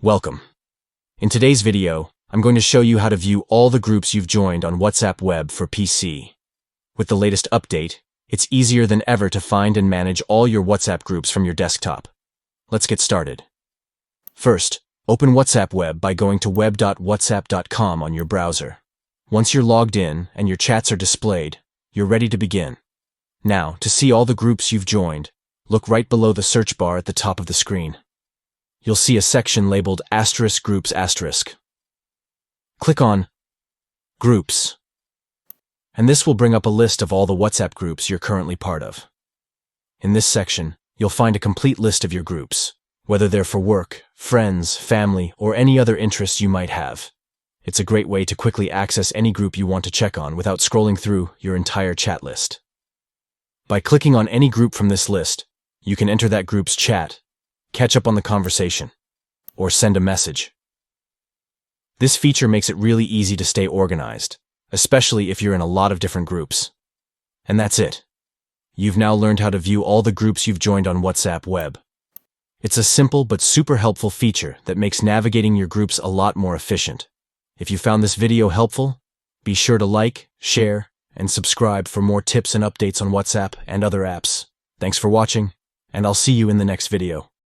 Welcome. In today's video, I'm going to show you how to view all the groups you've joined on WhatsApp Web for PC. With the latest update, it's easier than ever to find and manage all your WhatsApp groups from your desktop. Let's get started. First, open WhatsApp Web by going to web.whatsapp.com on your browser. Once you're logged in and your chats are displayed, you're ready to begin. Now, to see all the groups you've joined, look right below the search bar at the top of the screen. You'll see a section labeled *Groups*. Click on Groups, and this will bring up a list of all the WhatsApp groups you're currently part of. In this section, you'll find a complete list of your groups, whether they're for work, friends, family, or any other interests you might have. It's a great way to quickly access any group you want to check on without scrolling through your entire chat list. By clicking on any group from this list, you can enter that group's chat, catch up on the conversation, or send a message. This feature makes it really easy to stay organized, especially if you're in a lot of different groups. And that's it. You've now learned how to view all the groups you've joined on WhatsApp Web. It's a simple but super helpful feature that makes navigating your groups a lot more efficient. If you found this video helpful, be sure to like, share, and subscribe for more tips and updates on WhatsApp and other apps. Thanks for watching, and I'll see you in the next video.